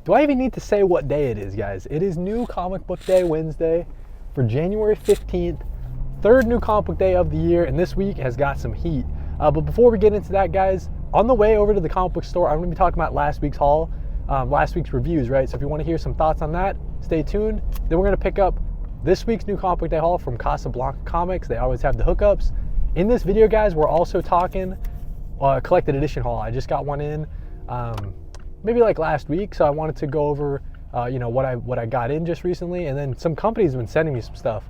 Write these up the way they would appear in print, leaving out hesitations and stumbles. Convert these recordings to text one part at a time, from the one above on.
Do I even need to say what day it is, guys? It is New Comic Book Day Wednesday for January 15th, third new comic book day of the year, and this week has got some heat. But before we get into that, guys, on the way over to the comic book store, I'm going to be talking about last week's haul, last week's reviews, right? So if you want to hear some thoughts on that, stay tuned. Then we're going to pick up this week's new comic book day haul from Casablanca Comics. They always have the hookups. In this video, guys, we're also talking collected edition haul. I just got one in maybe like last week, so I wanted to go over what I got in just recently, and then some companies have been sending me some stuff.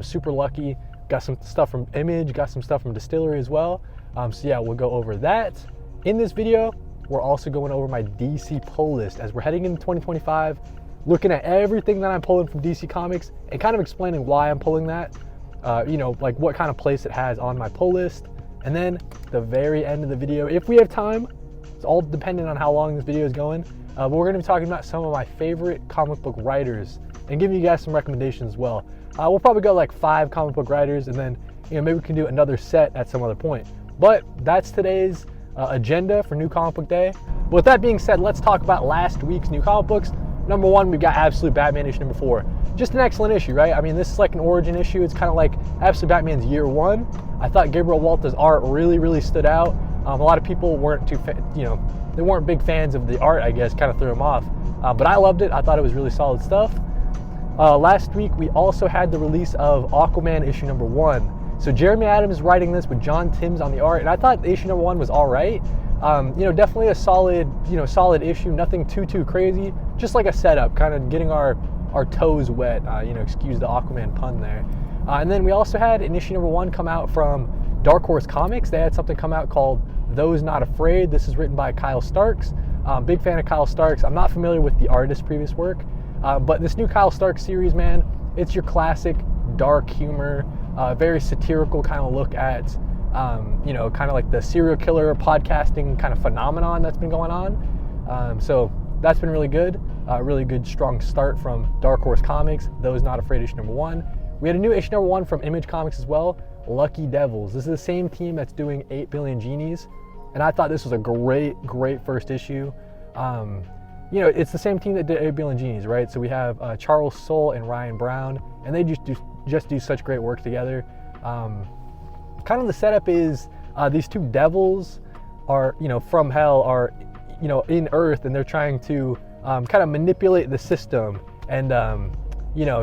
Super lucky. Got some stuff from Image, got some stuff from Distillery as well. So yeah, we'll go over that. In this video, we're also going over my DC pull list as we're heading into 2025, looking at everything that I'm pulling from DC Comics and kind of explaining why I'm pulling that, like what kind of place it has on my pull list. And then the very end of the video, if we have time, it's all dependent on how long this video is going, but we're going to be talking about some of my favorite comic book writers and giving you guys some recommendations as well. We'll probably go like 5 comic book writers, and then maybe we can do another set at some other point. But that's today's agenda for New Comic Book Day. But with that being said, let's talk about last week's new comic books. Number 1, we've got Absolute Batman issue number 4. Just an excellent issue, right? I mean, this is like an origin issue. It's kind of like Absolute Batman's year 1. I thought Gabriel Walta's art really stood out. A lot of people weren't they weren't big fans of the art, I guess, kind of threw them off. But I loved it. I thought it was really solid stuff. Last week, we also had the release of Aquaman issue number 1. So Jeremy Adams is writing this with John Timms on the art, and I thought issue number 1 was all right. Definitely a solid issue. Nothing too crazy. Just like a setup, kind of getting our toes wet. Excuse the Aquaman pun there. And then we also had an issue number 1 come out from Dark Horse Comics. They had something come out called Those Not Afraid. This is written by Kyle Starks. Big fan of Kyle Starks. I'm not familiar with the artist's previous work, but this new Kyle Starks series, man, it's your classic dark humor, very satirical kind of look at, kind of like the serial killer podcasting kind of phenomenon that's been going on. So that's been really good. Really good, strong start from Dark Horse Comics. Those Not Afraid issue number 1. We had a new issue number 1 from Image Comics as well, Lucky Devils. This is the same team that's doing 8 Billion Genies, and I thought this was a great first issue. It's the same team that did 8 Billion Genies, right? So we have Charles Soule and Ryan Brown, and they just do such great work together. Kind of the setup is these 2 devils are, from hell, are, in Earth, and they're trying to kind of manipulate the system and,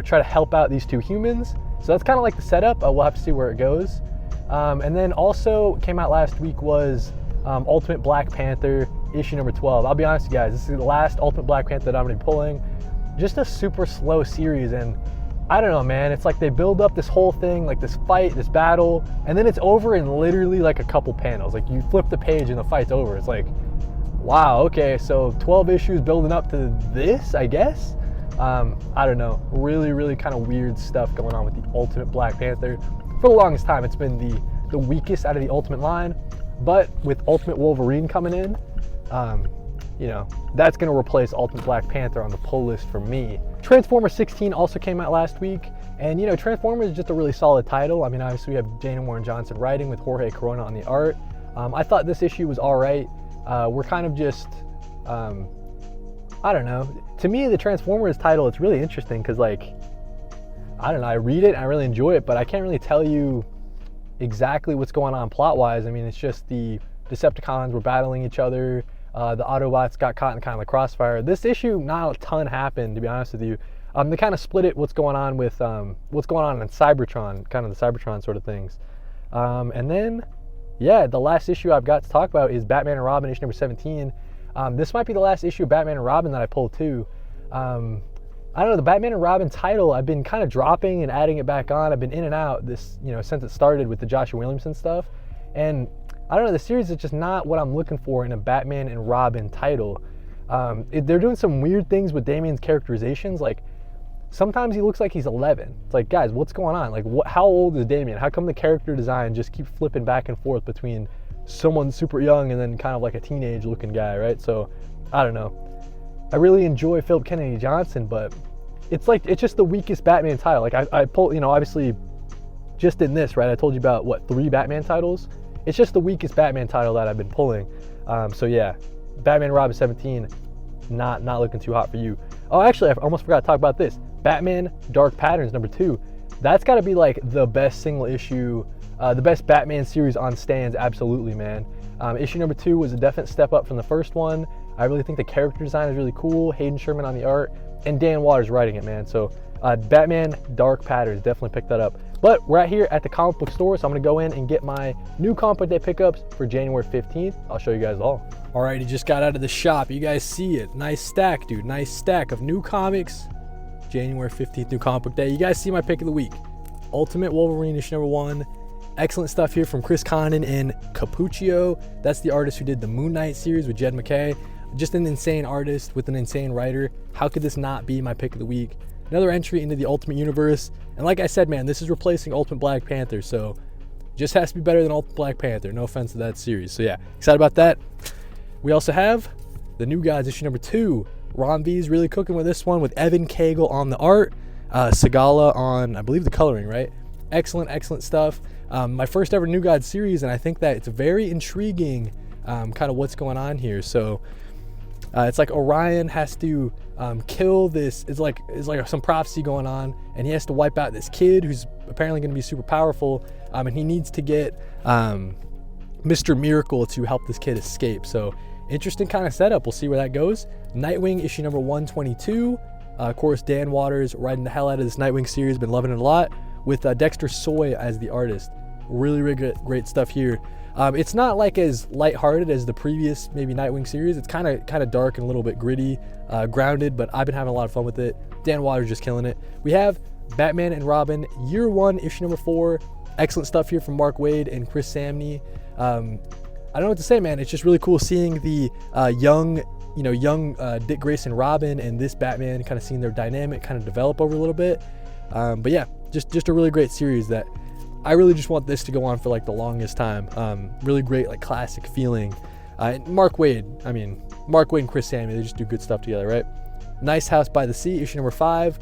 try to help out these 2 humans. So that's kind of like the setup. We'll have to see where it goes. And then also came out last week was Ultimate Black Panther issue number 12. I'll be honest with you guys, this is the last Ultimate Black Panther that I'm going to be pulling. Just a super slow series, and I don't know, man. It's like they build up this whole thing, like this fight, this battle, and then it's over in literally like a couple panels. Like you flip the page and the fight's over. It's like, wow, okay, so 12 issues building up to this, I guess. I don't know. Really kind of weird stuff going on with the Ultimate Black Panther. For the longest time, it's been the weakest out of the Ultimate line, but with Ultimate Wolverine coming in, that's going to replace Ultimate Black Panther on the pull list for me. Transformers 16 also came out last week, and Transformers is just a really solid title. I mean, obviously we have Dana Warren Johnson writing with Jorge Corona on the art. I thought this issue was all right. We're kind of just, I don't know. To me, the Transformers title, it's really interesting because, like, I don't know, I read it and I really enjoy it, but I can't really tell you exactly what's going on plot-wise. I mean, it's just the Decepticons were battling each other. The Autobots got caught in kind of the crossfire. This issue, not a ton happened, to be honest with you. They kind of split it, what's going on in Cybertron, kind of the Cybertron sort of things. And then, yeah, the last issue I've got to talk about is Batman and Robin issue number 17. This might be the last issue of Batman and Robin that I pulled too. I don't know, the Batman and Robin title, I've been kind of dropping and adding it back on. I've been in and out this, since it started with the Joshua Williamson stuff. And I don't know, the series is just not what I'm looking for in a Batman and Robin title. They're doing some weird things with Damian's characterizations. Like, sometimes he looks like he's 11. It's like, guys, what's going on? Like, how old is Damian? How come the character design just keeps flipping back and forth between someone super young and then kind of like a teenage looking guy, right? So, I don't know. I really enjoy Philip Kennedy Johnson, but it's just the weakest Batman title. Like, I pulled, obviously just in this, right? I told you about, 3 Batman titles? It's just the weakest Batman title that I've been pulling. So yeah, Batman and Robin 17, not looking too hot for you. Oh, actually, I almost forgot to talk about this. Batman Dark Patterns #2. That's got to be like the best single issue, the best Batman series on stands. Absolutely, man. Issue #2 was a definite step up from the first one. I really think the character design is really cool. Hayden Sherman on the art, and Dan Waters writing it, man. So Batman Dark Patterns, definitely pick that up. But we're out here at the comic book store, so I'm gonna go in and get my new comic book day pickups for January 15th. I'll show you guys all. All right, he just got out of the shop. You guys see it. Nice stack, dude. Nice stack of new comics. January 15th, new comic book day. You guys see my pick of the week. Ultimate Wolverine issue #1. Excellent stuff here from Chris Condon and Cappuccio. That's the artist who did the Moon Knight series with Jed MacKay. Just an insane artist with an insane writer. How could this not be my pick of the week? Another entry into the Ultimate Universe. And like I said, man, this is replacing Ultimate Black Panther, so just has to be better than Ultimate Black Panther. No offense to that series. So yeah, excited about that. We also have the New Gods issue #2. Ron V's really cooking with this one with Evan Cagle on the art, Segala on, I believe, the coloring, right? Excellent stuff. My first ever New Gods series, and I think that it's very intriguing kind of what's going on here. So it's like Orion has to kill this. It's like some prophecy going on, and he has to wipe out this kid who's apparently going to be super powerful, and he needs to get Mr. Miracle to help this kid escape. So interesting kind of setup. We'll see where that goes. Nightwing issue #122. Of course, Dan Waters writing the hell out of this Nightwing series. Been loving it a lot with Dexter Soy as the artist. Really great stuff here. It's not like as lighthearted as the previous maybe Nightwing series. It's kind of dark and a little bit gritty, grounded, but I've been having a lot of fun with it. Dan Waters just killing it. We have Batman and Robin Year 1 issue #4. Excellent stuff here from Mark Waid and Chris Samney. I don't know what to say, man. It's just really cool seeing the young Dick Grayson Robin and this Batman, kind of seeing their dynamic kind of develop over a little bit. But yeah, just a really great series that I really just want this to go on for like the longest time. Really great, like classic feeling. Mark Waid and Chris Samney, they just do good stuff together, right? Nice House by the Sea issue #5.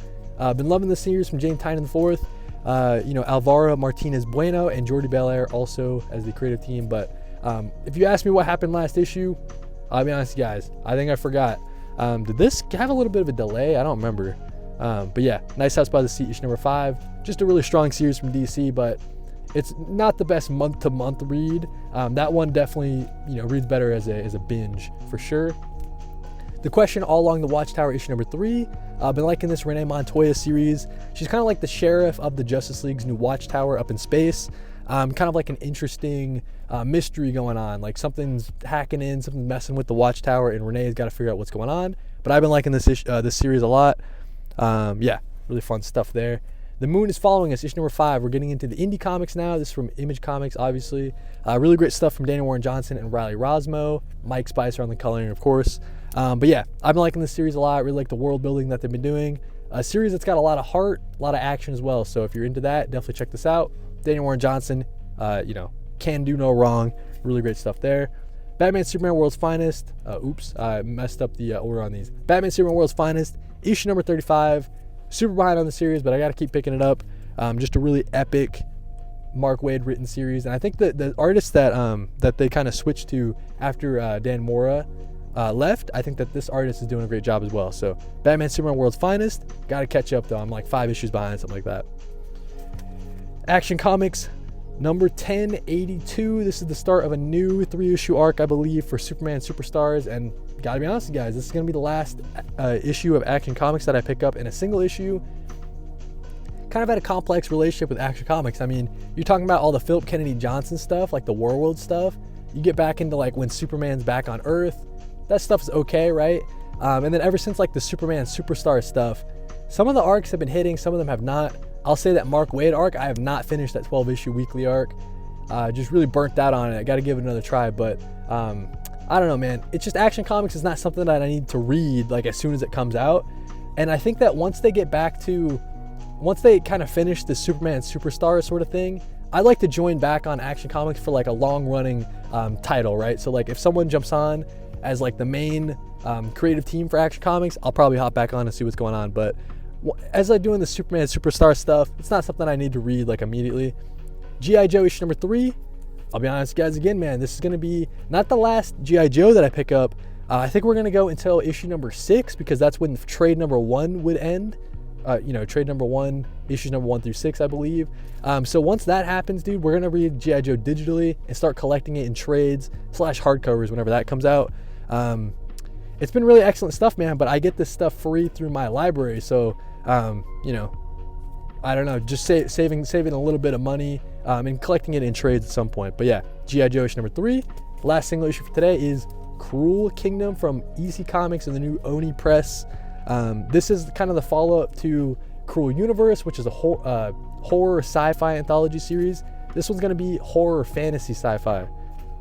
Been loving this series from James Tynion IV. Alvaro Martinez Bueno and Jordi Belair also as the creative team. But if you ask me what happened last issue, I'll be honest, guys, I think I forgot. Did this have a little bit of a delay? I don't remember. But yeah, Nice House by the Sea issue #5. Just a really strong series from DC, but it's not the best month-to-month read. That one definitely reads better as a binge for sure. The Question All Along the Watchtower issue #3. I've been liking this Renee Montoya series. She's kind of like the sheriff of the Justice League's new Watchtower up in space. Kind of like an interesting mystery going on. Like something's hacking in, something's messing with the Watchtower, and Renee's got to figure out what's going on. But I've been liking this series a lot. Yeah, really fun stuff there. The Moon is Following Us, issue #5. We're getting into the indie comics now. This is from Image Comics, obviously. Really great stuff from Daniel Warren Johnson and Riley Rosmo. Mike Spicer on the coloring, of course. But yeah, I've been liking this series a lot. I really like the world building that they've been doing. A series that's got a lot of heart, a lot of action as well. So if you're into that, definitely check this out. Daniel Warren Johnson, can do no wrong. Really great stuff there. Batman Superman World's Finest. Oops, I messed up the order on these. Batman Superman World's Finest, issue #35. Super behind on the series, but I got to keep picking it up. Just a really epic Mark Waid written series, and I think that the artist that they kind of switched to after Dan Mora left, I think that this artist is doing a great job as well. So Batman Superman World's Finest, got to catch up though. I'm like 5 issues behind, something like that. Action Comics number 1082. This is the start of a new 3-issue arc, I believe, for Superman Superstars, and gotta be honest, guys, this is gonna be the last issue of Action Comics that I pick up in a single issue. Kind of had a complex relationship with Action Comics. I mean, you're talking about all the Philip Kennedy Johnson stuff, like the War World stuff. You get back into like when Superman's back on Earth, that stuff's okay, right? And then ever since like the Superman Superstar stuff, some of the arcs have been hitting, some of them have not. I'll say that Mark Waid arc, I have not finished that 12-issue weekly arc. Just really burnt out on it. I got to give it another try, but I don't know, man. It's just Action Comics is not something that I need to read like as soon as it comes out. And I think that once they kind of finish the Superman Superstar sort of thing, I'd like to join back on Action Comics for like a long-running title, right? So like if someone jumps on as like the main creative team for Action Comics, I'll probably hop back on and see what's going on. But as I'm doing the Superman Superstar stuff, it's not something I need to read like immediately. G.I. Joe issue #3. I'll be honest, guys, again, man, this is going to be not the last G.I. Joe that I pick up, I think we're going to go until issue number 6 because that's when trade number 1 would end. Trade number 1, issues number 1 through 6, I believe. So once that happens, dude, we're going to read G.I. Joe digitally and start collecting it in trades / hardcovers whenever that comes out. It's been really excellent stuff, man, but I get this stuff free through my library. So, I don't know, just saving a little bit of money and collecting it in trades at some point. But yeah, G.I. Joe issue number 3. Last single issue for today is Cruel Kingdom from EC Comics and the new Oni Press. This is kind of the follow-up to Cruel Universe, which is a horror sci-fi anthology series. This one's going to be horror fantasy sci-fi.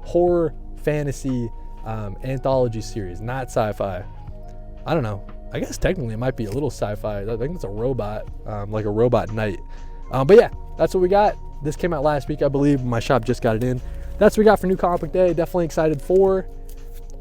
Horror fantasy anthology series, not sci-fi. I don't know. I guess technically it might be a little sci-fi. I think it's a robot, like a robot knight. But yeah, that's what we got. This came out last week, I believe. My shop just got it in. That's what we got for New Comic Book Day. Definitely excited for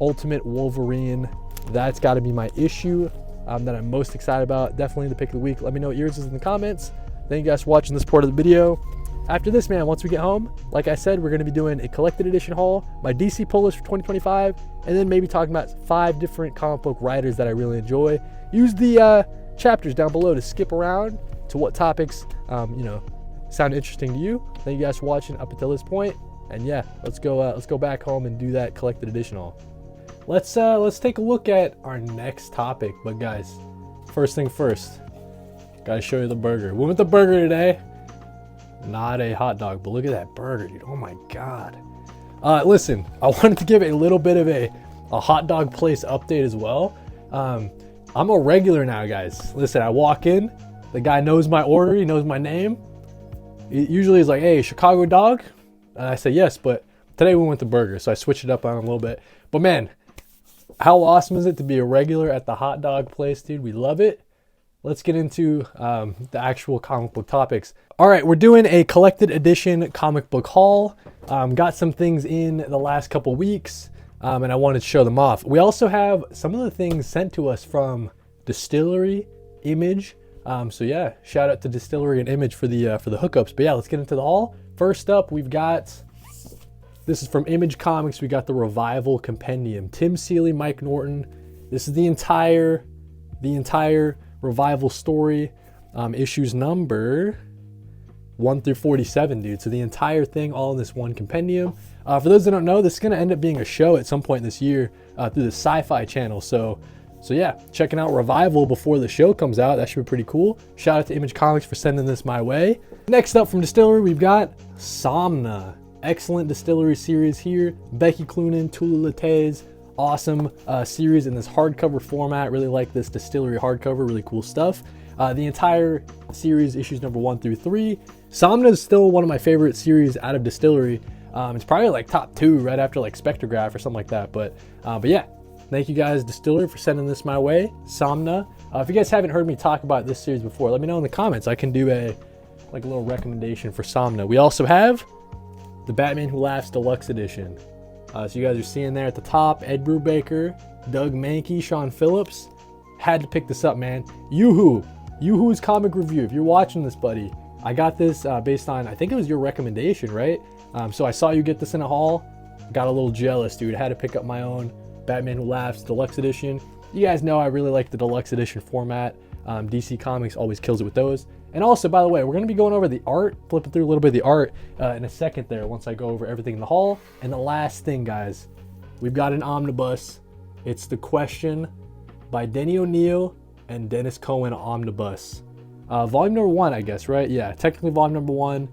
Ultimate Wolverine. That's got to be my issue that I'm most excited about. Definitely the pick of the week. Let me know what yours is in the comments. Thank you guys for watching this part of the video. After this, man, once we get home, like I said, we're going to be doing a collected edition haul, my DC pull list for 2025, and then maybe talking about 5 different comic book writers that I really enjoy. Use the chapters down below to skip around to what topics, sound interesting to you. Thank you guys for watching up until this point. And yeah, let's go back home and do that collected edition haul. Let's take a look at our next topic. But guys, first thing first, gotta show you the burger. We went with the burger today. Not a hot dog, but look at that burger, dude. Oh my God. Listen, I wanted to give a little bit of a hot dog place update as well. I'm a regular now, guys. Listen, I walk in, the guy knows my order, he knows my name. Usually he's like, hey, Chicago dog? And I say yes, but today we went to burger, so I switched it up on a little bit. But man, how awesome is it to be a regular at the hot dog place, dude? We love it. Let's get into the actual comic book topics. All right, we're doing a collected edition comic book haul. Got some things in the last couple weeks, and I wanted to show them off. We also have some of the things sent to us from Distillery, Image. So yeah, shout out to Distillery and Image for the hookups. But yeah, let's get into the haul. First up, we've got, this is from Image Comics. We got the Revival Compendium. Tim Seeley, Mike Norton. This is the entire Revival story, issues number 1 through 47, dude. So the entire thing all in this one compendium. For those that don't know, this is going to end up being a show at some point this year through the Sci-Fi Channel. So yeah, checking out Revival before the show comes out. That should be pretty cool. Shout out to Image Comics for sending this my way. Next up from Distillery, we've got Somna. Excellent Distillery series here. Becky Cloonan, Tula Latez. Awesome series in this hardcover format. Really like this Distillery hardcover. Really cool stuff. The entire series, issues number 1 through 3. Somna is still one of my favorite series out of Distillery. It's probably like top 2 right after like Spectrograph or something like that. But yeah, thank you guys, Distillery, for sending this my way. Somna. If you guys haven't heard me talk about this series before, let me know in the comments. I can do a little recommendation for Somna. We also have the Batman Who Laughs Deluxe Edition. So you guys are seeing there at the top, Ed Brubaker, Doug Mankey, Sean Phillips. Had to pick this up, man. Yoo-Hoo's Comic Review. If you're watching this, buddy, I got this based on, I think it was your recommendation, right? So I saw you get this in a haul. Got a little jealous, dude. I had to pick up my own Batman Who Laughs Deluxe Edition. You guys know I really like the Deluxe Edition format. DC Comics always kills it with those. And also, by the way, we're going to be going over the art, flipping through a little bit of the art in a second there once I go over everything in the haul. And the last thing, guys, we've got an omnibus. It's The Question by Denny O'Neil and Dennis Cohen omnibus. Volume number 1, I guess, right? Yeah, technically volume number 1.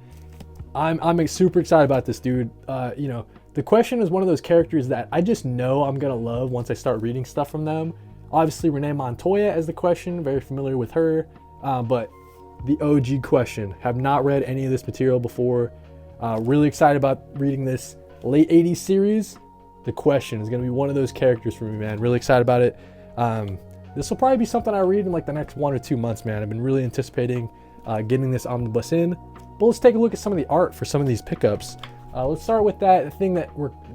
I'm super excited about this, dude. The Question is one of those characters that I just know I'm going to love once I start reading stuff from them. Obviously, Renee Montoya as The Question, very familiar with her. But the OG Question. Have not read any of this material before. Really excited about reading this late 80s series. The Question is going to be one of those characters for me, man. Really excited about it. This will probably be something I read in like the next 1 or 2 months, man. I've been really anticipating getting this omnibus in. But let's take a look at some of the art for some of these pickups. Let's start with that thing that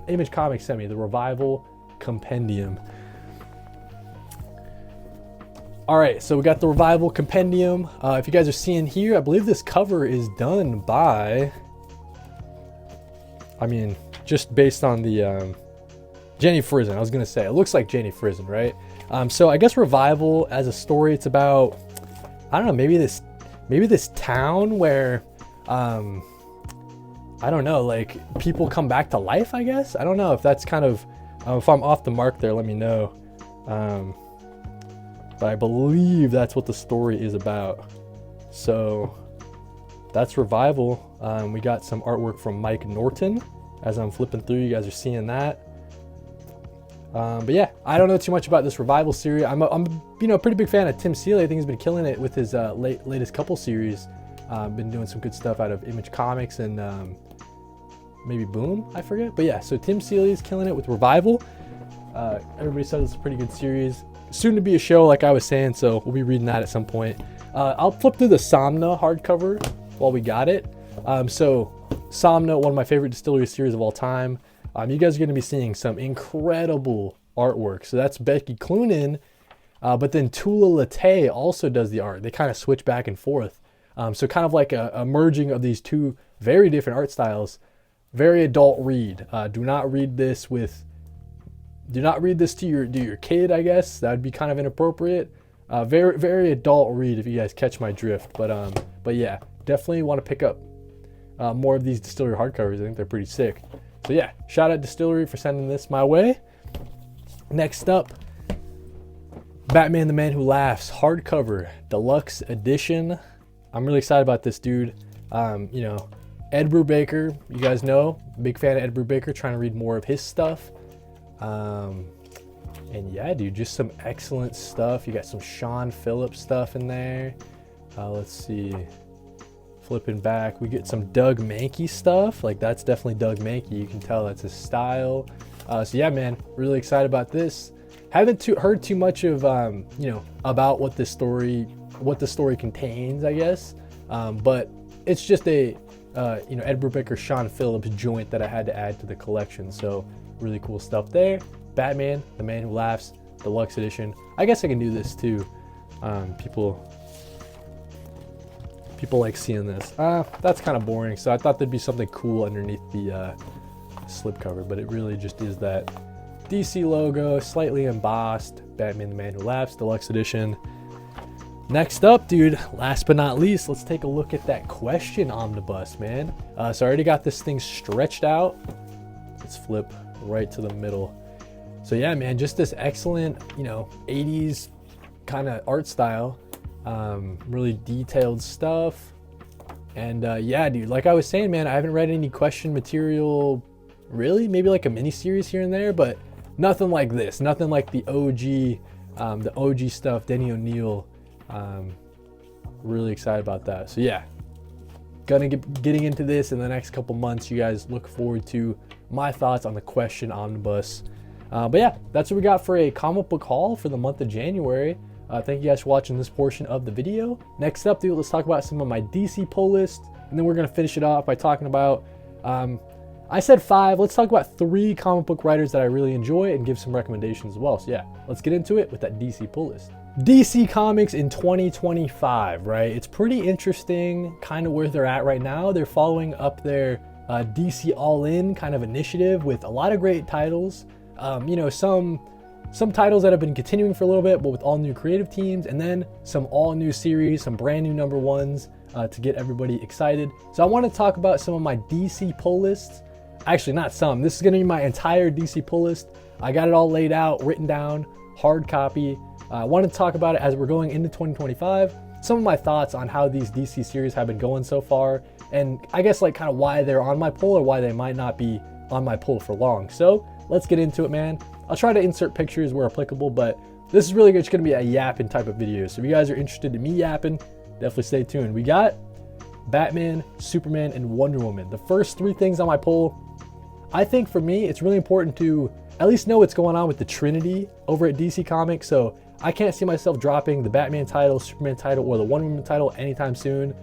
Image Comics sent me, the Revival Compendium. All right, so we got the Revival Compendium. If you guys are seeing here, I believe this cover is done by, just based on the Jenny Frizen, I was gonna say, it looks like Jenny Frizen, right? So I guess Revival as a story, it's about, I don't know, maybe this town where, I don't know, like people come back to life, I guess. I don't know if that's kind of, if I'm off the mark there, let me know. But I believe that's what the story is about. So that's Revival. We got some artwork from Mike Norton. As I'm flipping through, you guys are seeing that. But yeah, I don't know too much about this Revival series. I'm a pretty big fan of Tim Seeley. I think he's been killing it with his latest couple series. Been doing some good stuff out of Image Comics and maybe Boom, I forget. But yeah, so Tim Seeley is killing it with Revival. Everybody says it's a pretty good series. Soon to be a show, like I was saying, so we'll be reading that at some point. I'll flip through the Somna hardcover while we got it. So Somna, one of my favorite distillery series of all time. You guys are going to be seeing some incredible artwork. So that's Becky Cloonan, but then Tula Latte also does the art. They kind of switch back and forth. So kind of like a merging of these two very different art styles. Very adult read. Do not read this to your kid, I guess. That would be kind of inappropriate. Very, very adult read if you guys catch my drift. But yeah, definitely want to pick up more of these Distillery hardcovers. I think they're pretty sick. So yeah, shout out Distillery for sending this my way. Next up, Batman the Man Who Laughs hardcover deluxe edition. I'm really excited about this, dude. You know, Ed Brubaker, you guys know, big fan of Ed Brubaker, trying to read more of his stuff. And yeah, dude, just some excellent stuff. You got some Sean Phillips stuff in there. Let's see. Flipping back, we get some Doug Mankey stuff. Like, that's definitely Doug Mankey. You can tell that's his style. So yeah, man, really excited about this. Haven't heard too much of you know, about what the story contains, I guess. But it's just a you know, Ed Brubaker, Sean Phillips joint that I had to add to the collection. So really cool stuff there. Batman the Man Who Laughs deluxe edition. I guess I can do this too. People like seeing this. That's kind of boring, so I thought there'd be something cool underneath the slipcover, but it really just is that DC logo, slightly embossed, Batman the Man Who Laughs deluxe edition. Next up, dude, last but not least, let's take a look at that Question omnibus, man. So I already got this thing stretched out. Let's flip right to the middle. So yeah, man, just this excellent, you know, 80s kind of art style. Really detailed stuff. And yeah, dude, like I was saying, man, I haven't read any Question material, really. Maybe like a mini series here and there, but nothing like this. Nothing like the OG stuff, Denny O'Neil. Really excited about that. So yeah, gonna getting into this in the next couple months. You guys look forward to my thoughts on the Question omnibus. But yeah, that's what we got for a comic book haul for the month of January. Thank you guys for watching this portion of the video. Next up, dude, let's talk about some of my DC pull list, and then we're gonna finish it off by talking about, I said 5, let's talk about 3 comic book writers that I really enjoy and give some recommendations as well. So yeah, let's get into it with that DC pull list. DC Comics in 2025, right? It's pretty interesting kind of where they're at right now. They're following up their DC All-In kind of initiative with a lot of great titles. You know, some titles that have been continuing for a little bit, but with all new creative teams, and then some all new series, some brand new number ones to get everybody excited. So I want to talk about some of my DC pull lists. Actually, not some. This is going to be my entire DC pull list. I got it all laid out, written down, hard copy. I want to talk about it as we're going into 2025. Some of my thoughts on how these DC series have been going so far, and I guess like kind of why they're on my pull or why they might not be on my pull for long. So let's get into it, man. I'll try to insert pictures where applicable, but this is really just going to be a yapping type of video. So if you guys are interested in me yapping, definitely stay tuned. We got Batman, Superman, and Wonder Woman. The first 3 things on my poll. I think for me, it's really important to at least know what's going on with the Trinity over at DC Comics. So I can't see myself dropping the Batman title, Superman title, or the Wonder Woman title anytime soon.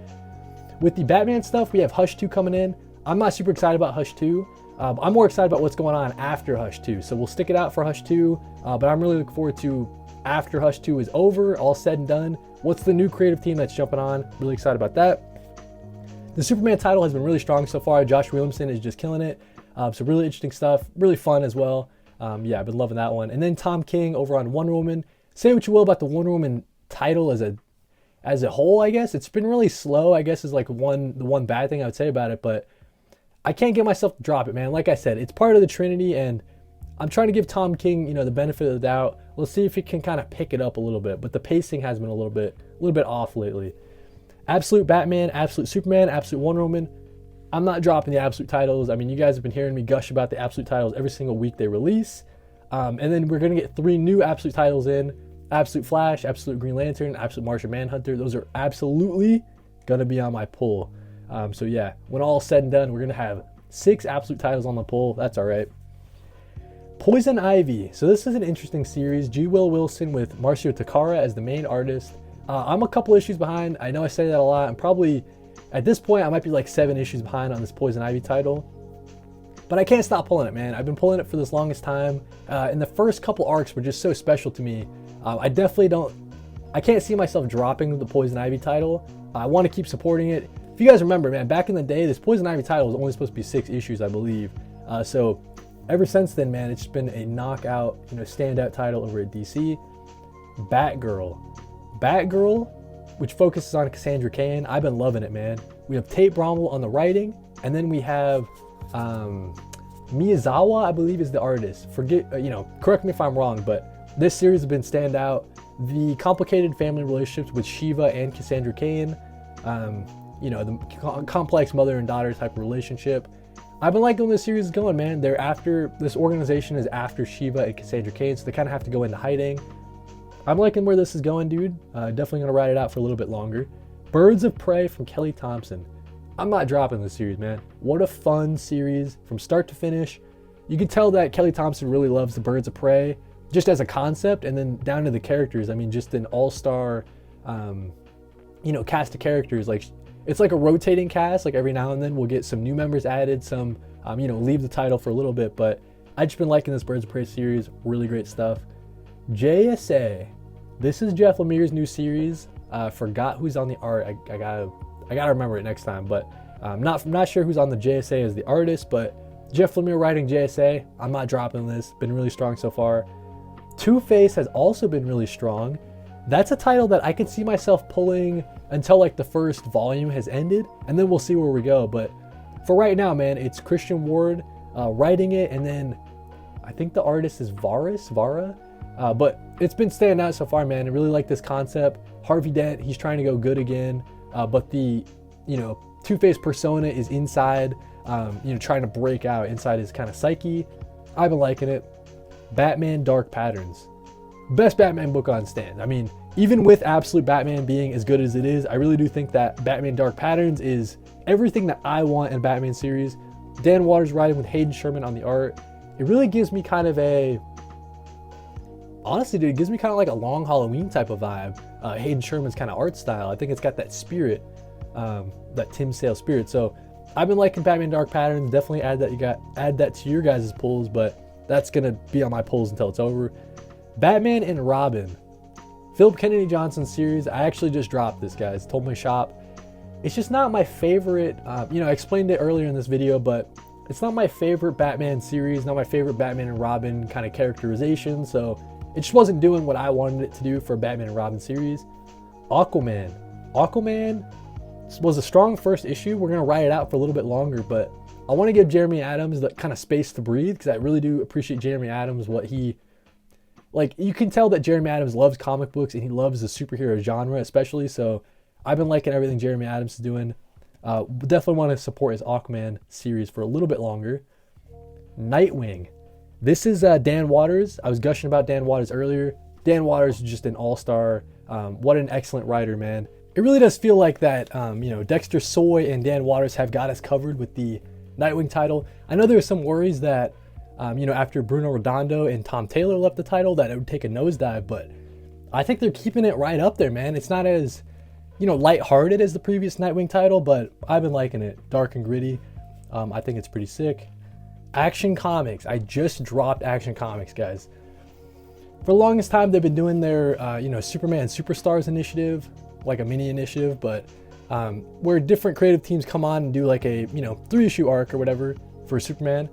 With the Batman stuff, we have Hush 2 coming in. I'm not super excited about Hush 2. I'm more excited about what's going on after Hush 2. So we'll stick it out for Hush 2, but I'm really looking forward to after Hush 2 is over, all said and done. What's the new creative team that's jumping on? Really excited about that. The Superman title has been really strong so far. Josh Williamson is just killing it. So really interesting stuff, really fun as well. Yeah, I've been loving that one. And then Tom King over on Wonder Woman. Say what you will about the Wonder Woman title as a whole, I guess. It's been really slow, I guess, is like the one bad thing I would say about it, but I can't get myself to drop it, man. Like I said, it's part of the Trinity, and I'm trying to give Tom King, the benefit of the doubt. Let's see if he can kind of pick it up a little bit, but the pacing has been a little bit off lately. Absolute Batman, Absolute Superman, Absolute Wonder Woman. I'm not dropping the Absolute titles. I mean, you guys have been hearing me gush about the Absolute titles every single week they release. And then we're going to get 3 new Absolute titles in. Absolute Flash, Absolute Green Lantern, Absolute Martian Manhunter. Those are absolutely going to be on my pull. So yeah, when all is said and done, we're going to have 6 Absolute titles on the pull. That's all right. Poison Ivy. So this is an interesting series. G. Will Wilson with Marcio Takara as the main artist. I'm a couple issues behind. I know I say that a lot. I'm probably, at this point, I might be like 7 issues behind on this Poison Ivy title. But I can't stop pulling it, man. I've been pulling it for this longest time. And the first couple arcs were just so special to me. I can't see myself dropping the Poison Ivy title. I want to keep supporting it. If you guys remember, man, back in the day, this Poison Ivy title was only supposed to be 6 issues, I believe. So ever since then, man, it's just been a knockout, standout title over at DC. Batgirl, which focuses on Cassandra Cain. I've been loving it, man. We have Tate Bromwell on the writing, and then we have Miyazawa, I believe, is the artist. Correct me if I'm wrong, but this series has been standout. The complicated family relationships with Shiva and Cassandra Cain, the complex mother and daughter type of relationship. I've been liking where this series is going, man. This organization is after Shiva and Cassandra Cain, so they kind of have to go into hiding. I'm liking where this is going, dude. Definitely gonna ride it out for a little bit longer. Birds of Prey from Kelly Thompson. I'm not dropping this series, man. What a fun series from start to finish. You can tell that Kelly Thompson really loves the Birds of Prey, just as a concept, and then down to the characters. I mean, just an all-star, cast of characters. Like, it's like a rotating cast. Like every now and then we'll get some new members added, some, leave the title for a little bit. But I've just been liking this Birds of Prey series. Really great stuff. JSA. This is Jeff Lemire's new series. Forgot who's on the art. I gotta remember it next time. But I'm not sure who's on the JSA as the artist. But Jeff Lemire writing JSA. I'm not dropping this. Been really strong so far. Two-Face has also been really strong. That's a title that I could see myself pulling until like the first volume has ended, and then we'll see where we go. But for right now, man, it's Christian Ward writing it, and then I think the artist is Vara. But it's been standing out so far, man. I really like this concept. Harvey Dent, he's trying to go good again, but the Two-Face persona is inside, trying to break out inside his kind of psyche. I've been liking it. Batman Dark Patterns. Best Batman book on stand. I mean, even with Absolute Batman being as good as it is, I really do think that Batman Dark Patterns is everything that I want in a Batman series. Dan Waters writing with Hayden Sherman on the art. It really gives me kind of honestly, dude, it gives me kind of like a Long Halloween type of vibe. Hayden Sherman's kind of art style. I think it's got that spirit, that Tim Sale spirit. So I've been liking Batman Dark Patterns. Definitely add that to your guys' pulls, but that's gonna be on my pulls until it's over. Batman and Robin. Philip Kennedy Johnson series. I actually just dropped this, guys. Told my shop. It's just not my favorite. I explained it earlier in this video, but it's not my favorite Batman series, not my favorite Batman and Robin kind of characterization. So it just wasn't doing what I wanted it to do for a Batman and Robin series. Aquaman was a strong first issue. We're gonna ride it out for a little bit longer, but I want to give Jeremy Adams the kind of space to breathe, because I really do appreciate Jeremy Adams, you can tell that Jeremy Adams loves comic books and he loves the superhero genre especially. So I've been liking everything Jeremy Adams is doing. Definitely want to support his Aquaman series for a little bit longer. Nightwing. This is Dan Waters. I was gushing about Dan Waters earlier. Dan Waters is just an all-star. What an excellent writer, man. It really does feel like that, Dexter Soy and Dan Waters have got us covered with the Nightwing title. I know there were some worries that, after Bruno Redondo and Tom Taylor left the title, that it would take a nosedive, but I think they're keeping it right up there, man. It's not as, lighthearted as the previous Nightwing title, but I've been liking it. Dark and gritty. I think it's pretty sick. Action Comics. I just dropped Action Comics, guys. For the longest time, they've been doing their, Superman Superstars initiative, like a mini initiative, but where different creative teams come on and do like a, 3-issue arc or whatever for Superman.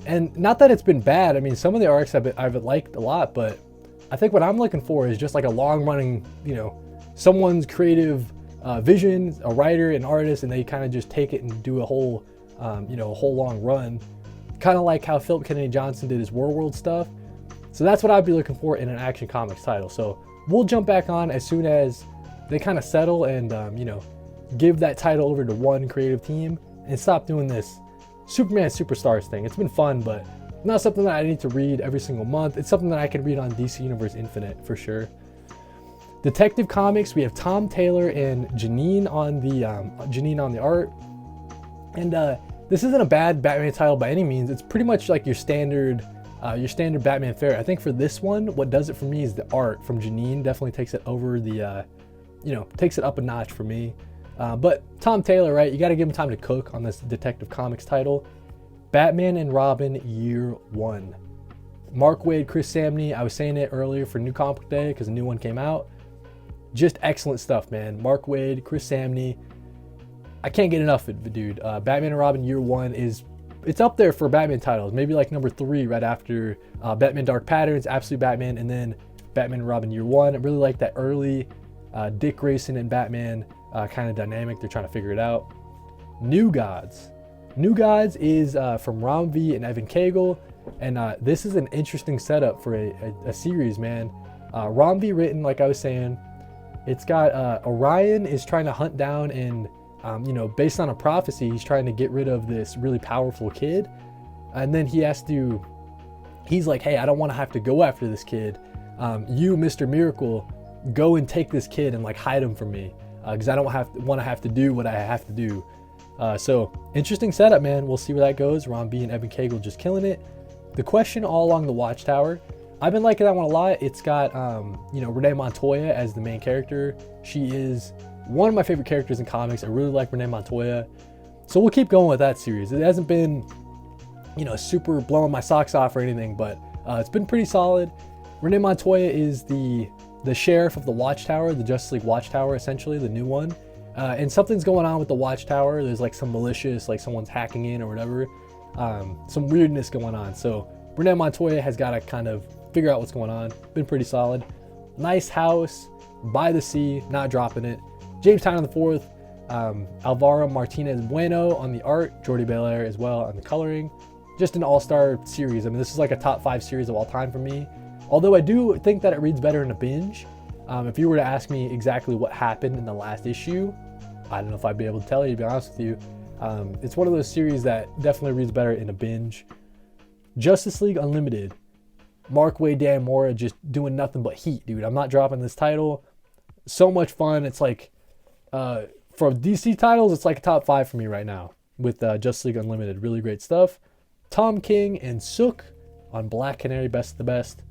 And not that it's been bad. I mean, some of the arcs I've liked a lot, but I think what I'm looking for is just like a long running, someone's creative vision, a writer, an artist, and they kind of just take it and do a whole, a whole long run. Kind of like how Philip Kennedy Johnson did his World stuff. So that's what I'd be looking for in an Action Comics title. So we'll jump back on as soon as they kind of settle and, give that title over to one creative team and stop doing this Superman Superstars thing. It's been fun, but not something that I need to read every single month. It's something that I can read on DC Universe Infinite for sure. Detective Comics, we have Tom Taylor and Janine on the art. And this isn't a bad Batman title by any means. It's pretty much like your standard Batman fare. I think for this one, what does it for me is the art from Janine definitely takes it over the, takes it up a notch for me. But Tom Taylor, right? You got to give him time to cook on this Detective Comics title. Batman and Robin Year One. Mark Waid, Chris Samney. I was saying it earlier for New Comic Book Day because a new one came out. Just excellent stuff, man. Mark Waid, Chris Samney. I can't get enough of it, dude. Batman and Robin Year One it's up there for Batman titles. Maybe like number 3 right after Batman Dark Patterns, Absolute Batman, and then Batman and Robin Year One. I really like that early Dick Grayson and Batman kind of dynamic. They're trying to figure it out. New Gods. New Gods is from Ron V and Evan Cagle, and this is an interesting setup for a series, man. Ron V written, like I was saying, it's got Orion is trying to hunt down and based on a prophecy, he's trying to get rid of this really powerful kid, and then he's like, hey, I don't want to have to go after this kid. You, Mr. Miracle, go and take this kid and like hide him from me, because I don't want to have to do what I have to do. So interesting setup, man. We'll see where that goes. Ron B and Evan Cagle just killing it. The Question All Along the Watchtower. I've been liking that one a lot. It's got Renee Montoya as the main character. She is one of my favorite characters in comics. I really like Renee Montoya. So we'll keep going with that series. It hasn't been, super blowing my socks off or anything, but it's been pretty solid. Renee Montoya is the sheriff of the Watchtower, the Justice League Watchtower, essentially, the new one. And something's going on with the Watchtower. There's like some malicious, like someone's hacking in or whatever. Some weirdness going on. So Renee Montoya has got to kind of figure out what's going on. Been pretty solid. Nice house by the sea, not dropping it. James Tynion IV, Alvaro Martinez Bueno on the art, Jordi Belair as well on the coloring. Just an all-star series. I mean, this is like a top 5 series of all time for me. Although I do think that it reads better in a binge. If you were to ask me exactly what happened in the last issue, I don't know if I'd be able to tell you, to be honest with you. It's one of those series that definitely reads better in a binge. Justice League Unlimited. Mark Waid, Dan Mora just doing nothing but heat, dude. I'm not dropping this title. So much fun. It's like, for DC titles, it's like a top 5 for me right now with Justice League Unlimited. Really great stuff. Tom King and Sook on Black Canary, Best of the Best.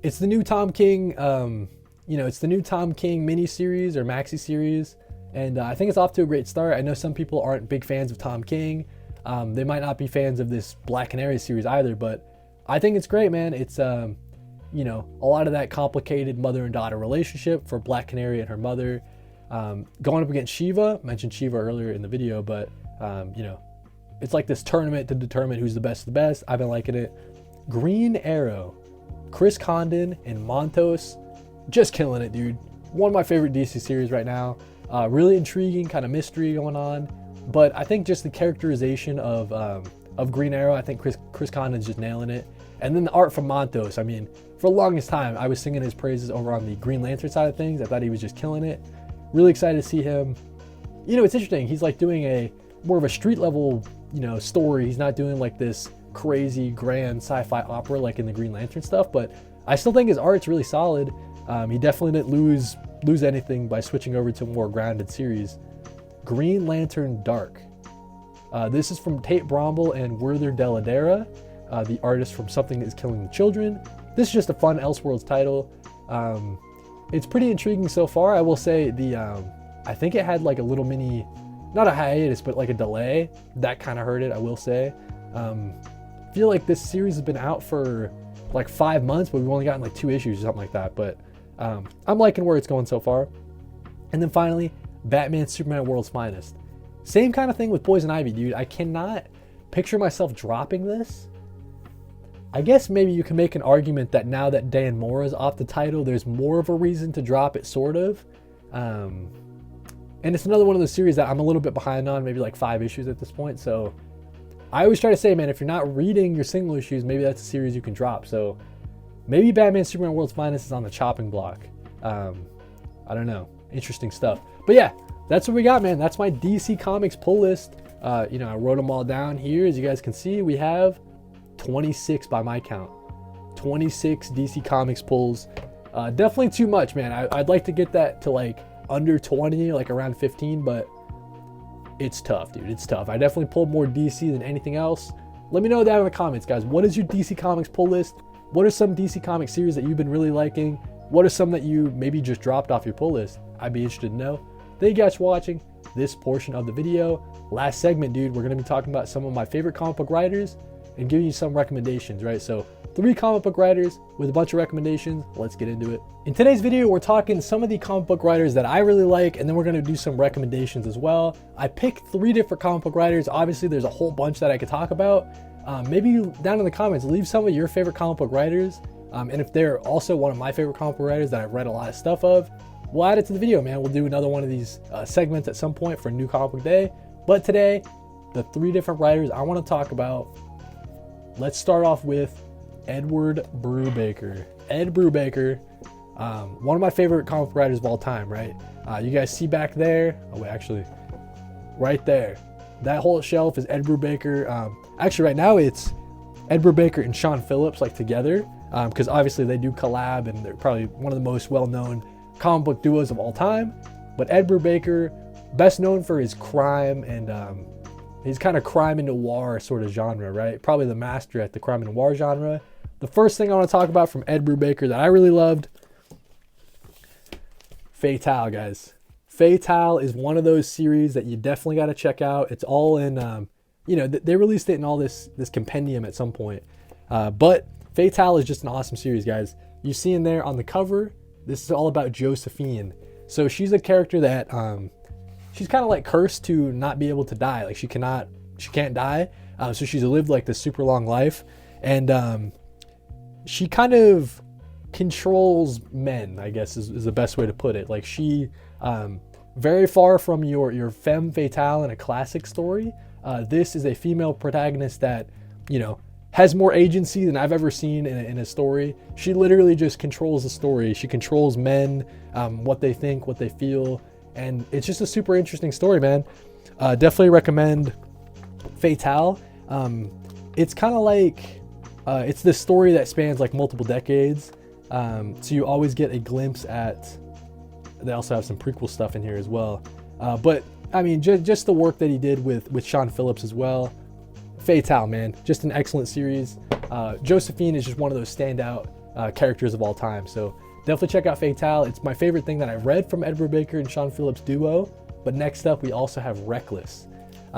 It's the new Tom King, it's the new Tom King mini-series or maxi-series, and I think it's off to a great start. I know some people aren't big fans of Tom King. They might not be fans of this Black Canary series either, but I think it's great, man. It's, a lot of that complicated mother and daughter relationship for Black Canary and her mother. Going up against Shiva. I mentioned Shiva earlier in the video, but, it's like this tournament to determine who's the best of the best. I've been liking it. Green Arrow. Chris Condon and Montos, just killing it, dude. One of my favorite DC series right now. Really intriguing, kind of mystery going on. But I think just the characterization of Green Arrow, I think Chris Condon's just nailing it. And then the art from Montos. I mean, for the longest time, I was singing his praises over on the Green Lantern side of things. I thought he was just killing it. Really excited to see him. It's interesting. He's like doing more of a street level, story. He's not doing like this crazy grand sci-fi opera like in the Green Lantern stuff, but I still think his art's really solid. He definitely didn't lose anything by switching over to a more grounded series. Green Lantern Dark. This is from Tate Bromble and Werther Deladera, the artist from Something Is Killing the Children. This is just a fun Elseworlds title. It's pretty intriguing so far. I will say I think it had like a little mini, not a hiatus, but like a delay. That kind of hurt it, I will say. I feel like this series has been out for like 5 months, but we've only gotten like 2 issues or something like that. But I'm liking where it's going so far. And then finally, Batman Superman World's Finest. Same kind of thing with Poison Ivy, dude. I cannot picture myself dropping this. I guess maybe you can make an argument that now that Dan Mora is off the title, there's more of a reason to drop it, sort of. And it's another one of those series that I'm a little bit behind on, maybe like 5 issues at this point. So I always try to say, man, if you're not reading your single issues, maybe that's a series you can drop. So maybe Batman Superman World's Finest is on the chopping block. I don't know. Interesting stuff. But yeah, that's what we got, man. That's my DC Comics pull list. I wrote them all down here. As you guys can see, we have 26 by my count. 26 DC Comics pulls. Definitely too much, man. I'd like to get that to like under 20, like around 15, but it's tough, dude. It's tough. I definitely pulled more DC than anything else. Let me know down in the comments, guys. What is your DC Comics pull list? What are some DC Comics series that you've been really liking? What are some that you maybe just dropped off your pull list? I'd be interested to know. Thank you guys for watching this portion of the video. Last segment, dude, we're going to be talking about some of my favorite comic book writers and giving you some recommendations, right? So 3 comic book writers with a bunch of recommendations. Let's get into it. In today's video, we're talking some of the comic book writers that I really like, and then we're going to do some recommendations as well. I picked 3 different comic book writers. Obviously, there's a whole bunch that I could talk about. Maybe down in the comments, leave some of your favorite comic book writers. And if they're also one of my favorite comic book writers that I've read a lot of stuff of, we'll add it to the video, man. We'll do another one of these segments at some point for a new comic book day. But today, the 3 different writers I want to talk about. Let's start off with Edward Brubaker. Ed Brubaker, one of my favorite comic book writers of all time, right? You guys see back there, oh wait, actually, right there, that whole shelf is Ed Brubaker. Actually, right now it's Ed Brubaker and Sean Phillips, like together, because obviously they do collab, and they're probably one of the most well-known comic book duos of all time. But Ed Brubaker, best known for his crime and his kind of crime and noir sort of genre, right? Probably the master at the crime and noir genre. The first thing I want to talk about from Ed Brubaker that I really loved, Fatale, guys. Fatale is one of those series that you definitely got to check out. It's all in, they released it in all this compendium at some point. But Fatale is just an awesome series, guys. You see in there on the cover, this is all about Josephine. So she's a character that, she's kind of like cursed to not be able to die. Like she can't die. So she's lived like this super long life. And she kind of controls men, I guess is the best way to put it. Like she, very far from your femme fatale in a classic story. This is a female protagonist that, has more agency than I've ever seen in a story. She literally just controls the story. She controls men, what they think, what they feel. And it's just a super interesting story, man. Definitely recommend Fatale. It's kind of like, it's this story that spans like multiple decades. So you always get a glimpse at, they also have some prequel stuff in here as well. But I mean, just the work that he did with Sean Phillips as well. Fatale, man, just an excellent series. Josephine is just one of those standout characters of all time. So definitely check out Fatale. It's my favorite thing that I've read from Ed Brubaker and Sean Phillips duo. But next up, we also have Reckless.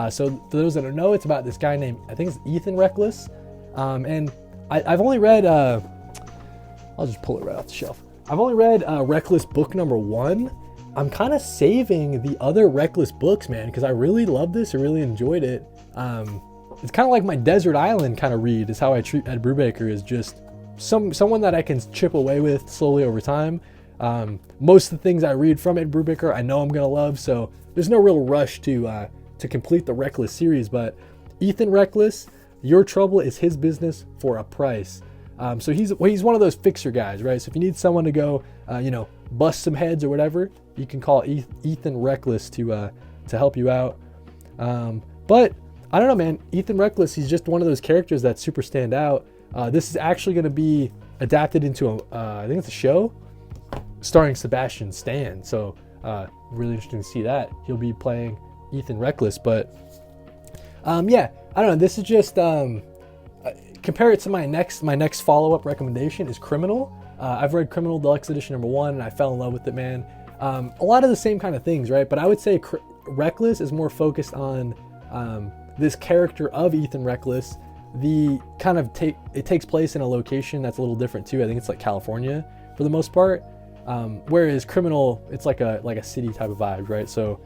So for those that don't know, it's about this guy named, I think it's Ethan Reckless. And I've only read, I'll just pull it right off the shelf. I've only read Reckless book number 1. I'm kind of saving the other Reckless books, man, because I really love this. I really enjoyed it. It's kind of like my Desert Island kind of read is how I treat Ed Brubaker, is just someone that I can chip away with slowly over time. Most of the things I read from Ed Brubaker, I know I'm going to love, so there's no real rush to complete the Reckless series. But Ethan Reckless, your trouble is his business for a price. So he's one of those fixer guys, right? So if you need someone to go, bust some heads or whatever, you can call Ethan Reckless to help you out. But I don't know, man. Ethan Reckless, he's just one of those characters that super stand out. This is actually going to be adapted into I think it's a show starring Sebastian Stan. So really interesting to see that. He'll be playing Ethan Reckless. But yeah, I don't know. This is just compare it to my next follow-up recommendation is Criminal. I've read Criminal Deluxe Edition number 1 and I fell in love with it, man. A lot of the same kind of things, right? But I would say Reckless is more focused on this character of Ethan Reckless. The kind of it takes place in a location that's a little different too. I think it's like California for the most part. Whereas Criminal, it's like a city type of vibe, right? So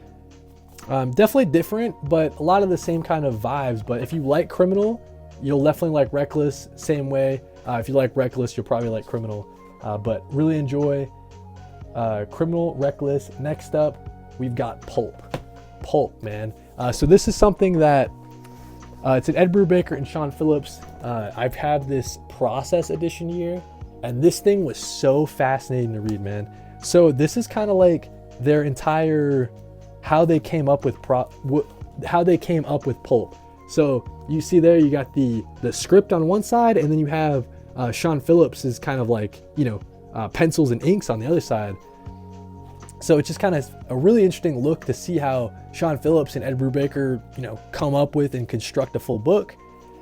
Definitely different, but a lot of the same kind of vibes. But if you like Criminal, you'll definitely like Reckless. Same way. If you like Reckless, you'll probably like Criminal. But really enjoy Criminal, Reckless. Next up, we've got Pulp. Pulp, man. So this is something that it's an Ed Brubaker and Sean Phillips. I've had this Process Edition here, and this thing was so fascinating to read, man. So this is kind of like their entire how they came up with Pulp. So you see there, you got the script on one side, and then you have Sean Phillips is kind of like, pencils and inks on the other side. So it's just kind of a really interesting look to see how Sean Phillips and Ed Brubaker, come up with and construct a full book.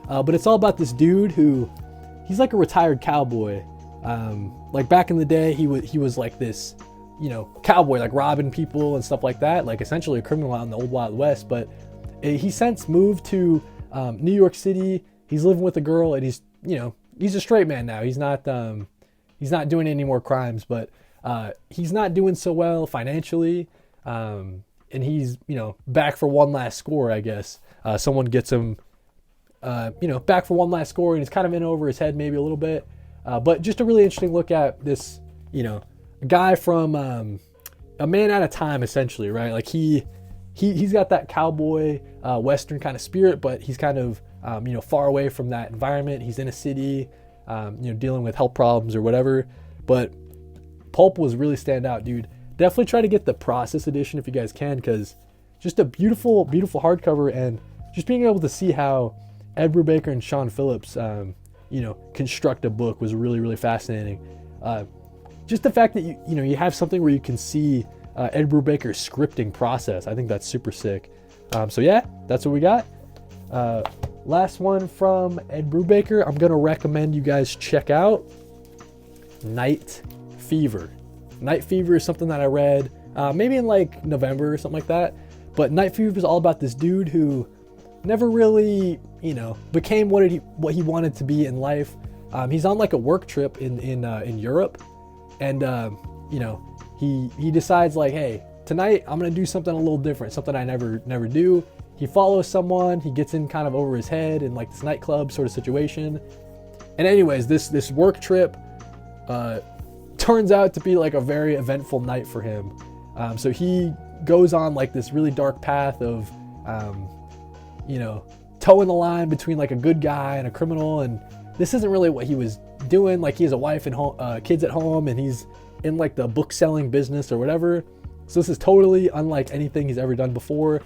But it's all about this dude who, he's like a retired cowboy. Like back in the day, he was like this, cowboy, like robbing people and stuff like that, like essentially a criminal out in the old Wild West. But he since moved to New York City. He's living with a girl, and he's a straight man now. He's not doing any more crimes, but he's not doing so well financially. And he's, back for one last score, I guess. Someone gets him, back for one last score, and he's kind of in over his head maybe a little bit. But just a really interesting look at this, guy from a man at a time, essentially, right? Like he's got that cowboy Western kind of spirit, but he's kind of, far away from that environment. He's in a city, dealing with health problems or whatever. But Pulp was really stand out, dude. Definitely try to get the Process Edition if you guys can, because just a beautiful, beautiful hardcover, and just being able to see how Ed Brubaker and Sean Phillips, construct a book was really, really fascinating. Just the fact that you have something where you can see Ed Brubaker's scripting process. I think that's super sick. So yeah, that's what we got. Last one from Ed Brubaker. I'm gonna recommend you guys check out Night Fever. Night Fever is something that I read maybe in like November or something like that. But Night Fever is all about this dude who never really, became what he wanted to be in life. He's on like a work trip in Europe, and he decides like, hey, tonight I'm gonna do something a little different, something I never do. He follows someone, he gets in kind of over his head in like this nightclub sort of situation. And anyways, this work trip turns out to be like a very eventful night for him. So he goes on like this really dark path of, towing the line between like a good guy and a criminal. And this isn't really what he was doing. Like he has a wife and kids at home, and he's in like the book selling business or whatever. So this is totally unlike anything he's ever done before.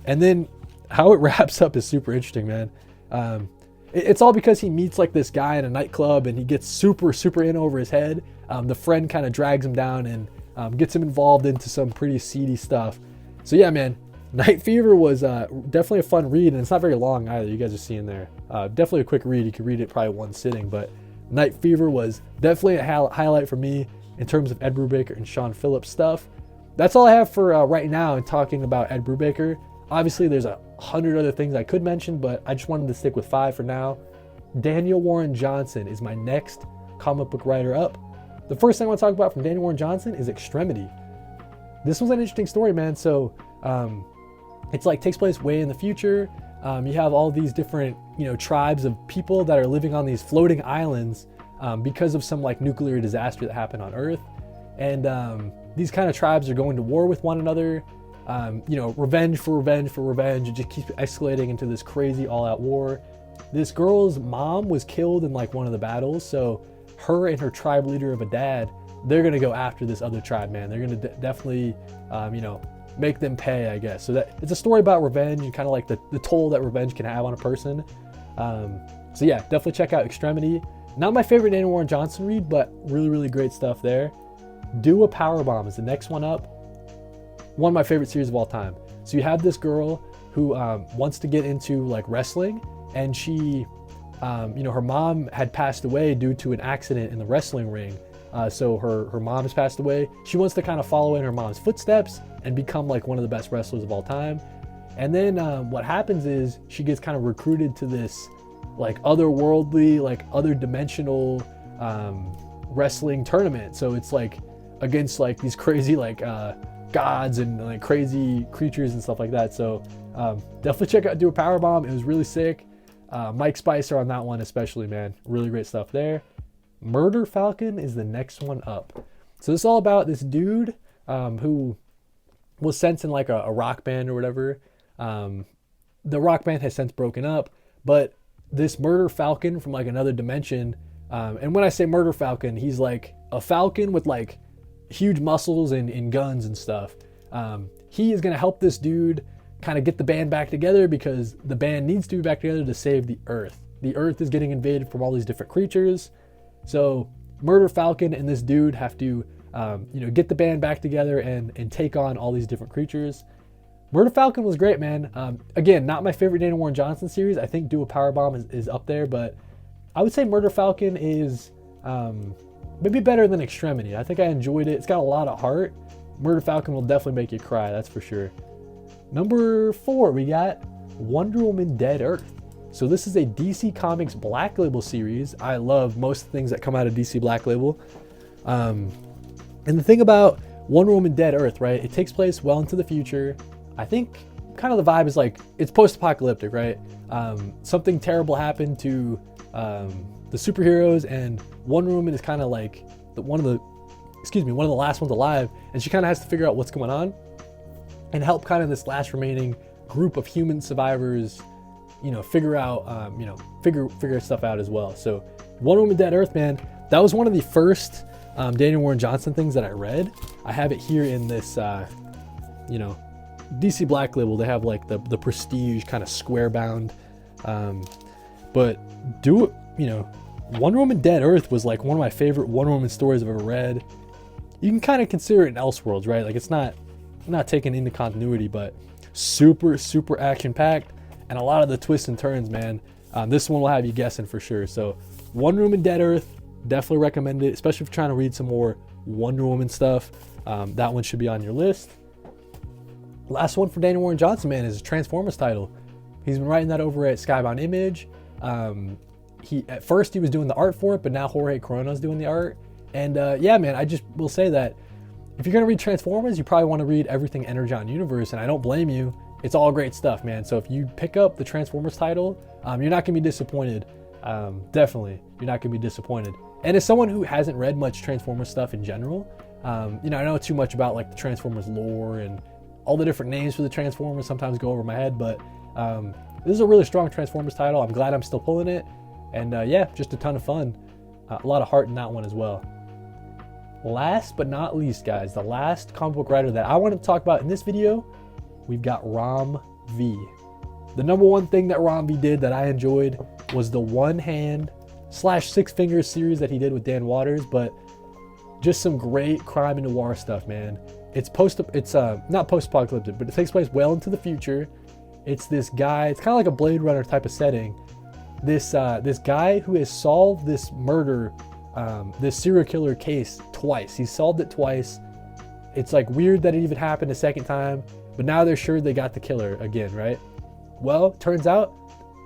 And then how it wraps up is super interesting, man. It's all because he meets like this guy in a nightclub, and he gets super, super in over his head. The friend kind of drags him down and gets him involved into some pretty seedy stuff. So yeah, man, Night Fever was definitely a fun read, and it's not very long either. You guys are seeing there. Definitely a quick read. You could read it probably one sitting, but Night Fever was definitely a highlight for me in terms of Ed Brubaker and Sean Phillips stuff. That's all I have for right now in talking about Ed Brubaker. Obviously, there's 100 other things I could mention, but I just wanted to stick with 5 for now. Daniel Warren Johnson is my next comic book writer up. The first thing I want to talk about from Daniel Warren Johnson is Extremity. This was an interesting story, man. So it's like takes place way in the future. You have all these different, tribes of people that are living on these floating islands because of some like nuclear disaster that happened on Earth. And these kind of tribes are going to war with one another. Revenge for revenge for revenge. It just keeps escalating into this crazy all-out war. This girl's mom was killed in like one of the battles, so her and her tribe leader of a dad, they're gonna go after this other tribe, man. They're gonna definitely, make them pay, I guess. So that it's a story about revenge and kind of like the toll that revenge can have on a person. So yeah, definitely check out Extremity. Not my favorite Daniel Warren Johnson read, but really, really great stuff there. Do a Powerbomb is the next one up. One of my favorite series of all time. So you have this girl who wants to get into like wrestling, and she, her mom had passed away due to an accident in the wrestling ring. So her mom has passed away. She wants to kind of follow in her mom's footsteps and become like one of the best wrestlers of all time. And then what happens is she gets kind of recruited to this like otherworldly, like other dimensional wrestling tournament. So it's like against like these crazy like gods and like crazy creatures and stuff like that. So definitely check out Do a Powerbomb. It was really sick. Mike Spicer on that one especially, man. Really great stuff there. Murder Falcon is the next one up. So this is all about this dude who was sent in like a rock band or whatever. The rock band has since broken up, but this Murder Falcon from like another dimension, and when I say Murder Falcon, he's like a falcon with like huge muscles and guns and stuff. He is going to help this dude kind of get the band back together because the band needs to be back together to save the Earth. The Earth is getting invaded from all these different creatures. So Murder Falcon and this dude have to, get the band back together and take on all these different creatures. Murder Falcon was great, man. Again, not my favorite Dana Warren Johnson series. I think Do a Powerbomb is up there, but I would say Murder Falcon is maybe better than Extremity. I think I enjoyed it. It's got a lot of heart. Murder Falcon will definitely make you cry, that's for sure. Number 4, we got Wonder Woman Dead Earth. So this is a DC Comics Black Label series. I love most things that come out of DC Black Label. And the thing about Wonder Woman Dead Earth, right? It takes place well into the future. I think kind of the vibe is like, it's post-apocalyptic, right? Something terrible happened to the superheroes, and Wonder Woman is kind of like one of the last ones alive, and she kind of has to figure out what's going on and help kind of this last remaining group of human survivors, figure out, figure stuff out as well. So Wonder Woman Dead Earth, man, that was one of the first Daniel Warren Johnson things that I read. I have it here in this, DC Black Label. They have like the prestige kind of square bound, but Wonder Woman Dead Earth was like one of my favorite Wonder Woman stories I've ever read. You can kind of consider it an Elseworlds, right? Like it's not taken into continuity, but super action packed and a lot of the twists and turns, man. This one will have you guessing for sure. So Wonder Woman Dead Earth, definitely recommend it, especially if you're trying to read some more Wonder Woman stuff. That one should be on your list. Last one for Daniel Warren Johnson, man, is a Transformers title. He's been writing that over at Skybound Image. At first he was doing the art for it, but now Jorge Corona's doing the art. And yeah, man, I just will say that if you're gonna read Transformers, you probably want to read everything Energon Universe, and I don't blame you. It's all great stuff, man. So if you pick up the Transformers title, you're not gonna be disappointed. Definitely, you're not gonna be disappointed. And as someone who hasn't read much Transformers stuff in general, I know too much about like the Transformers lore and all the different names for the Transformers sometimes go over my head, but this is a really strong Transformers title. I'm glad I'm still pulling it. And yeah, just a ton of fun. A lot of heart in that one as well. Last but not least, guys, the last comic book writer that I want to talk about in this video, we've got Ram V. The number one thing that Ram V did that I enjoyed was the one hand / six fingers series that he did with Dan Waters, but just some great crime and noir stuff, man. It's not post-apocalyptic, but it takes place well into the future. It's this guy, it's kind of like a Blade Runner type of setting. This guy who has solved this murder, this serial killer case twice. He's solved it twice. It's like weird that it even happened a second time, but now they're sure they got the killer again, right? Well, turns out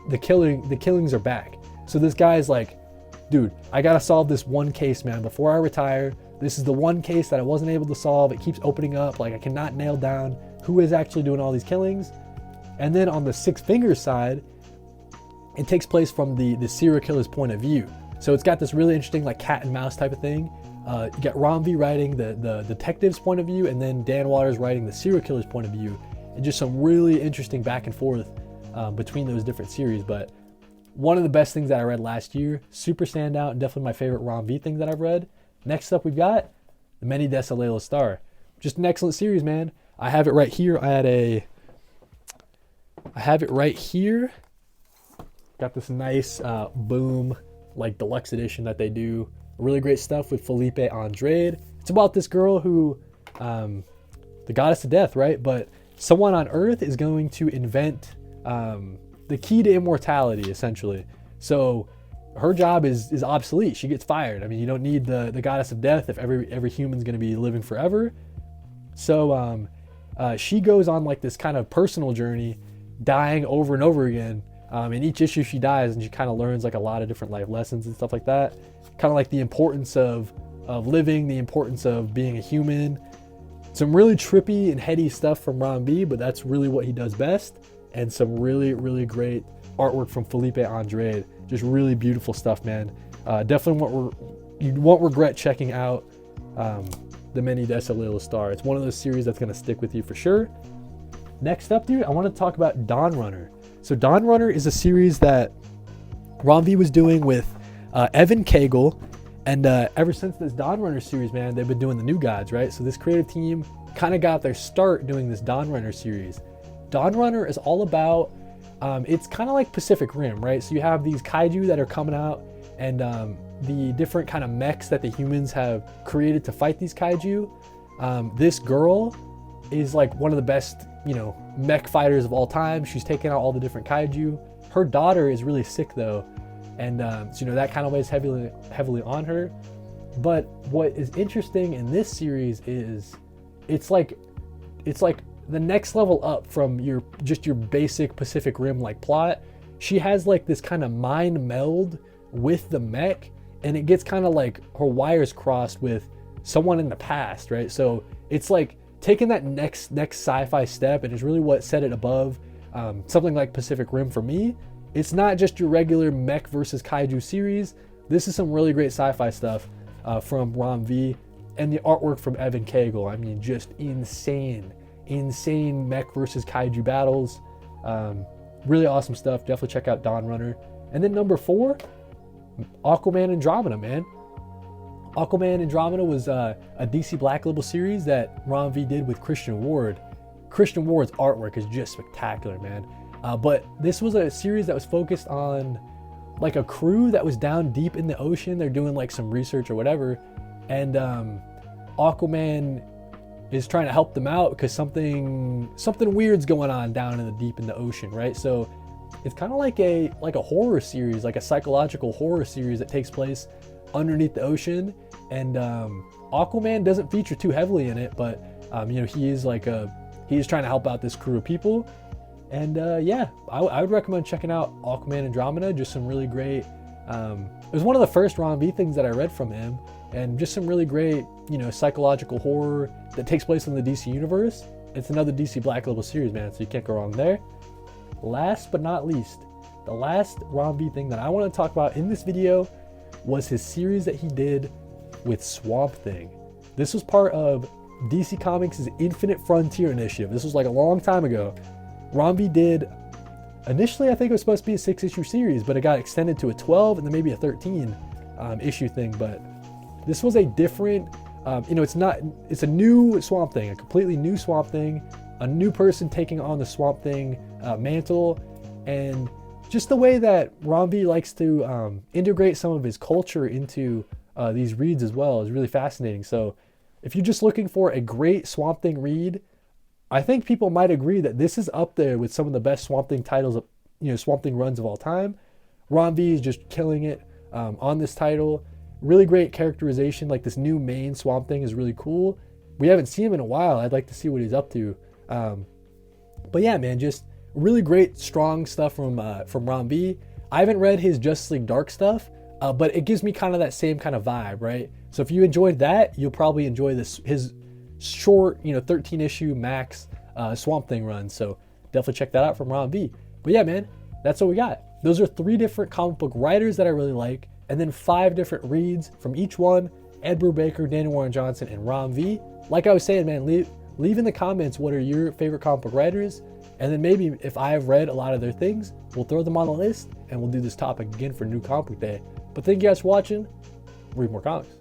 the killings are back. So this guy is like, dude, I gotta solve this one case, man, before I retire. This is the one case that I wasn't able to solve. It keeps opening up. Like I cannot nail down who is actually doing all these killings. And then on the Six Fingers side, it takes place from the serial killer's point of view. So it's got this really interesting like cat and mouse type of thing. You got Ram V writing the detective's point of view, and then Dan Waters writing the serial killer's point of view. And just some really interesting back and forth between those different series. But one of the best things that I read last year, super standout, and definitely my favorite Ram V thing that I've read. Next up, we've got The Many Deaths of Layla Starr. Just an excellent series, man. I have it right here. I have it right here. Got this nice Boom, like deluxe edition that they do. Really great stuff with Felipe Andrade. It's about this girl who, the goddess of death, right? But someone on Earth is going to invent the key to immortality, essentially. So her job is obsolete. She gets fired. I mean, you don't need the goddess of death if every human's going to be living forever. So she goes on like this kind of personal journey, dying over and over again. In each issue she dies, and she kind of learns like a lot of different life lessons and stuff like that. Kind of like the importance of living, the importance of being a human. Some really trippy and heady stuff from Ron V, but that's really what he does best. And some really, really great artwork from Felipe Andrade. Just really beautiful stuff, man. Definitely you won't regret checking out the Many Desa Layla Star. It's one of those series that's going to stick with you for sure. Next up, dude, I want to talk about Dawn Runner. So Dawn Runner is a series that Ron V was doing with Evan Cagle. And ever since this Dawn Runner series, man, they've been doing the New Gods, right? So this creative team kind of got their start doing this Dawn Runner series. Dawn Runner is all about, it's kind of like Pacific Rim, right? So you have these kaiju that are coming out, and the different kind of mechs that the humans have created to fight these kaiju. This girl is like one of the best, mech fighters of all time. She's taken out all the different kaiju. Her daughter is really sick though, and so that kind of weighs heavily on her. But what is interesting in this series is it's like the next level up from your basic Pacific Rim like plot. She has like this kind of mind meld with the mech, and it gets kind of like her wires crossed with someone in the past, right? So it's like taking that next sci-fi step, and it's really what set it above something like Pacific Rim for me. It's not just your regular mech versus kaiju series. This is some really great sci-fi stuff from Ron V, and the artwork from Evan Cagle. I mean, just insane mech versus kaiju battles. Really awesome stuff. Definitely check out Dawn Runner. And then number 4, Aquaman Andromeda, man. Aquaman Andromeda was a DC Black Label series that Ron V did with Christian Ward. Christian Ward's artwork is just spectacular, man. But this was a series that was focused on like a crew that was down deep in the ocean. They're doing like some research or whatever, and Aquaman is trying to help them out because something weird's going on down in the ocean, right? So it's kind of like a horror series, like a psychological horror series that takes place underneath the ocean. And Aquaman doesn't feature too heavily in it, but he is trying to help out this crew of people. And I would recommend checking out Aquaman Andromeda. Just some really great, it was one of the first Ron V things that I read from him, and just some really great, psychological horror that takes place in the DC universe. It's another DC Black Label series, man, so you can't go wrong there. Last but not least, the last Ron V thing that I want to talk about in this video was his series that he did with Swamp Thing. This was part of DC Comics' Infinite Frontier initiative. This was like a long time ago. Ron V did, initially I think it was supposed to be a 6-issue series, but it got extended to a 12 and then maybe a 13 issue thing. But this was a different, it's a new Swamp Thing, a completely new Swamp Thing, a new person taking on the Swamp Thing mantle. And just the way that Ron V likes to integrate some of his culture into these reads as well is really fascinating. So if you're just looking for a great Swamp Thing read, I think people might agree that this is up there with some of the best Swamp Thing titles, Swamp Thing runs of all time. Ron V is just killing it on this title. Really great characterization. Like this new main Swamp Thing is really cool. We haven't seen him in a while. I'd like to see what he's up to. But yeah, man, just really great, strong stuff from Ron V. I haven't read his Justice League Dark stuff, but it gives me kind of that same kind of vibe, right? So if you enjoyed that, you'll probably enjoy his short, 13 issue max Swamp Thing run. So definitely check that out from Ron V. But yeah, man, that's what we got. Those are 3 different comic book writers that I really like, and then 5 different reads from each one: Ed Brubaker, Daniel Warren Johnson, and Ron V. Like I was saying, man, leave in the comments what are your favorite comic book writers, and then maybe if I have read a lot of their things, we'll throw them on the list and we'll do this topic again for New Comic Book Day. But thank you guys for watching. Read more comics.